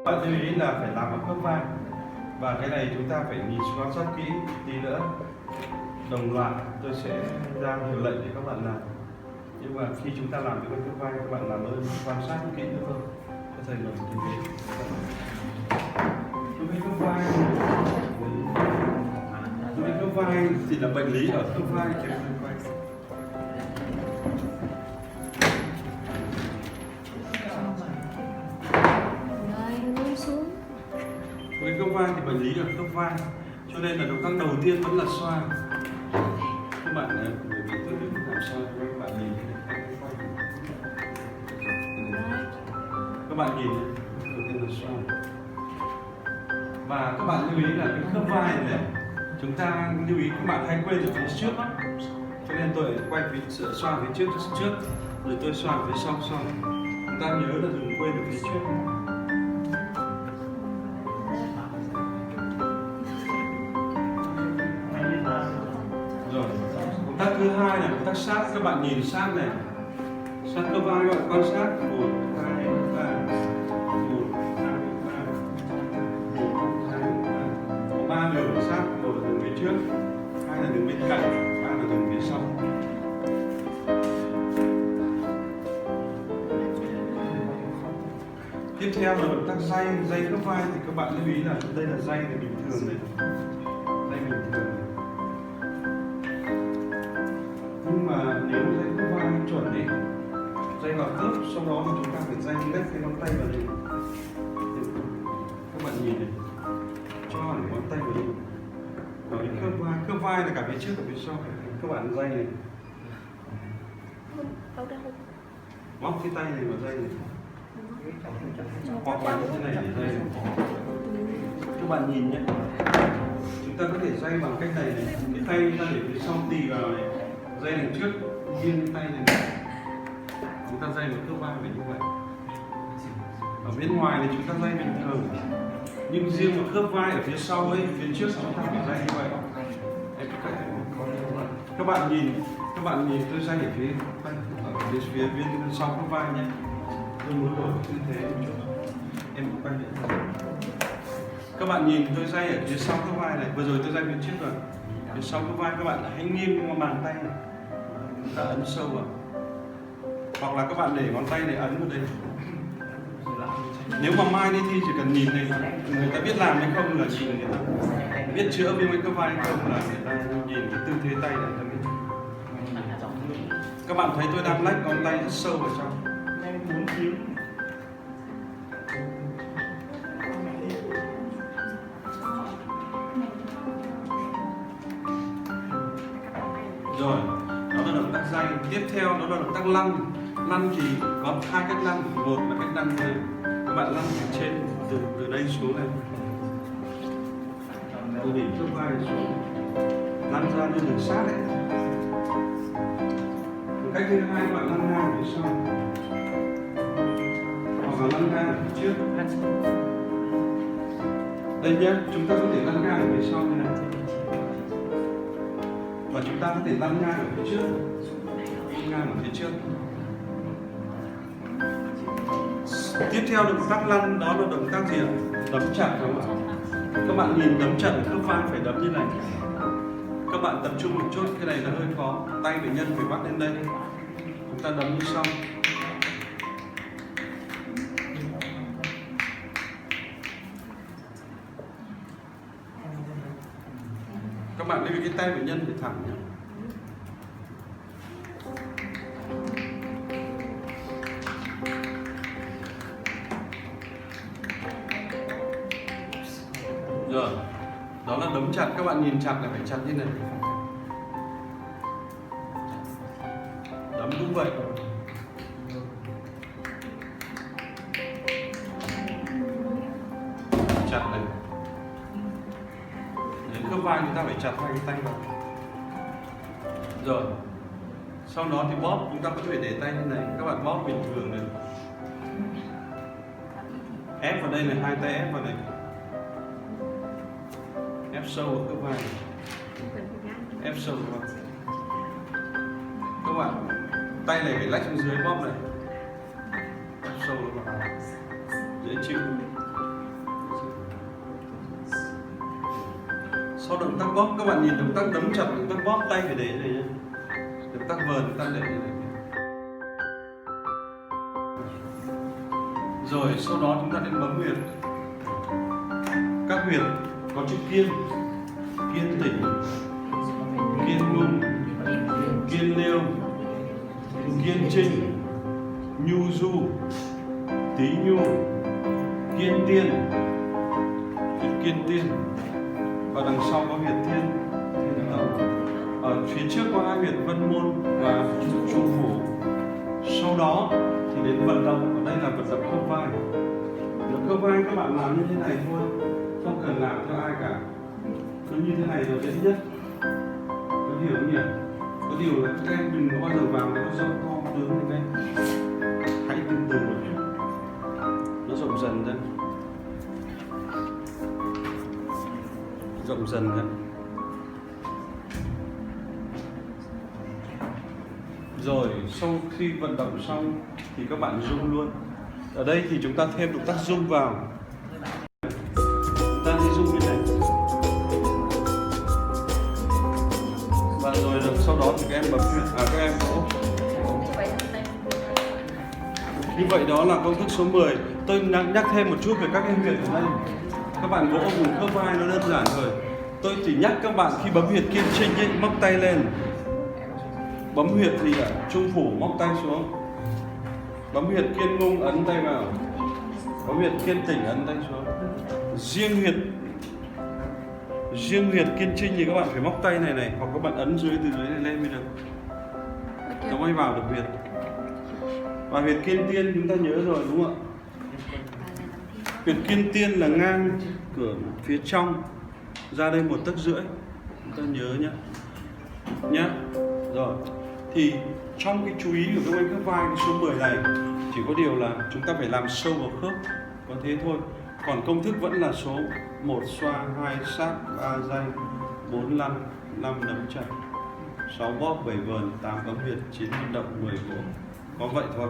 Bạn lưu ý là phải làm ở khớp vai, và cái này chúng ta phải nhìn quan sát kỹ tí nữa. Đồng loạt tôi sẽ ra hiệu lệnh để các bạn làm, nhưng mà khi chúng ta làm cái khớp vai, các bạn làm ơn quan sát kỹ nữa thôi. Có thể làm như thế. Đối với khớp vai, thì là bệnh lý ở khớp vai kèm khớp vai. Với khớp vai thì bệnh lý ở khớp vai, cho nên là động tác đầu tiên vẫn là xoa. Các bạn người bị tự đứng làm sao các bạn nhìn các bạn nhìn đầu tiên là xoa. Và các bạn lưu ý là cái khớp vai này chúng ta lưu ý các bạn hay quên ở phía trước lắm, cho nên tôi quay phía xoa phía trước rồi tôi xoa phía sau. Chúng ta nhớ là đừng quên ở phía trước. Rồi, động tác thứ hai là động tác sát. Các bạn nhìn sát này, sát khớp vai, các bạn quan sát 1, 2, 3, 1, 2, 3, 1, 2, 3. Có 3 đường sát, một là đường phía trước, 2 là đường bên cạnh, 3 là đường phía sau. Tiếp theo là động tác dây khớp vai, thì các bạn lưu ý là đây là dây này bình thường này, dây bình thường này. Nhưng mà nếu dây khớp vai chuẩn ấy, dây vào khớp, sau đó thì chúng ta phải dây lách cái ngón tay vào đây. Các bạn nhìn này, cho hẳn ngón tay vào đây. Vào đến khớp vai là cả phía trước và phía sau. Các bạn dây này, móc cái tay này vào dây này, hoặc là như thế này để dây này. Các bạn nhìn nhé, chúng ta có thể dây bằng cách này này, cái tay ta để phía sau tì vào này, dây đằng trước nghiêng cái tay này, chúng ta dây một khớp vai phải như vậy. Ở bên ngoài thì chúng ta dây bình thường, nhưng riêng một khớp vai ở phía sau ấy, phía trước chúng ta phải dây như vậy. Các bạn nhìn tôi dây ở phía bên sau khớp vai nhé. Tôi muốn đổi tư thế một chút, em quay lại. Các bạn nhìn tôi dây ở phía sau khớp vai này, vừa rồi tôi dây phía trước rồi. Phía sau khớp vai các bạn hãy nghiêng bàn tay này, chúng ta ấn sâu vào, hoặc là các bạn để ngón tay này ấn vào đây. Nếu mà mai đi thi chỉ cần nhìn này, người ta biết làm hay không là nhìn người ta biết chữa viêm khớp vai hay không là người ta nhìn cái tư thế tay này ta biết. Các bạn thấy tôi đang lách ngón tay rất sâu vào trong. Rồi, đó là động tác dây. Tiếp theo đó là động tác lăn. Lăn thì có hai cách lăn. Một là cách lăn này, các bạn lăn từ trên, từ đây xuống này, từ đỉnh khớp vai xuống, lăn ra như đường sát đấy. Cách thứ hai các bạn lăn ngang phía sau, hoặc là lăn ngang phía trước. Đây nhé, chúng ta có thể lăn ngang ở phía sau như này, và chúng ta có thể lăn ngang ở phía trước, ngang ở phía trước. Tiếp theo động tác lăn đó là động tác gì ạ? Đấm chặt, đúng không ạ? Các bạn nhìn đấm chặt khớp vai phải đấm như này. Các bạn tập trung một chút, cái này là hơi khó. Tay bệnh nhân phải bắt lên đây, chúng ta đấm như sau. Các bạn lưu ý cái tay bệnh nhân phải thẳng nhé. Rồi, đó là đấm chặt. Các bạn nhìn chặt là phải chặt như này. Đấm cũng vậy. Chặt này. Đến khớp vai chúng ta phải chặt hai cái tay vào. Rồi, sau đó thì bóp, chúng ta có thể để tay như này. Các bạn bóp bình thường này, ép vào đây này, hai tay ép vào này, ép sâu ở khớp vai, ép sâu vào. Các bạn tay này phải lách xuống dưới bóp này, ép sâu vào, dễ chịu. Sau động tác bóp, các bạn nhìn động tác đấm chặt, động tác bóp tay phải để đây nhé. Động tác vờn, động tác để đây. Rồi sau đó chúng ta đến bấm huyệt. Các huyệt có chữ kiên, kiên tỉnh, kiên ngung, kiên liêu, kiên trinh, nhu du, tí nhu, kiên tiên, kiên tiên. Và đằng sau có huyệt thiên, thiên tâm. Ở phía trước có hai huyệt vân môn và trung phủ. Sau đó thì đến vận động, ở đây là vận động khớp vai. Khớp vai các bạn làm như thế này thôi, không cần làm cho ai cả, cứ như thế này là dễ nhất. Có hiểu không nhỉ? Có điều là các em đừng có bao giờ vào nó rộng to tướng như thế. Hãy từ từ một chút, nó rộng dần ra, rộng dần ra. Rồi sau khi vận động xong thì các bạn rung luôn. Ở đây thì chúng ta thêm động tác rung vào. Chúng ta hãy rung như này. Và rồi sau đó thì các em bấm huyệt, các em vỗ. Như vậy đó là công thức số 10. Tôi nhắc thêm một chút về các cái huyệt ở đây. Các bạn vỗ vùng khớp vai nó đơn giản rồi. Tôi chỉ nhắc các bạn khi bấm huyệt kiên trinh ấy, móc tay lên. Bấm huyệt thì ở trung phủ móc tay xuống. Bấm huyệt kiên ngung ấn tay vào. Bấm huyệt kiên tỉnh ấn tay xuống. Riêng huyệt kiên trinh thì các bạn phải móc tay này này, hoặc các bạn ấn dưới từ dưới này lên mới được. Nó mới vào được huyệt. Và huyệt kiên tiên chúng ta nhớ rồi đúng không ạ? Huyệt kiên tiên là ngang cửa phía trong ra đây 1,5 tấc. Chúng ta nhớ nhá. Rồi. Thì trong cái chú ý của các anh khớp vai cái số 10 này chỉ có điều là chúng ta phải làm sâu vào khớp, có thế thôi. Còn công thức vẫn là số 1 xoa, 2 sát, 3 day, 4 lăn, 5 đấm chặt, 6 bóp, 7 vờn, 8 bấm huyệt, 9 vận động, 10 vỗ. Có vậy thôi.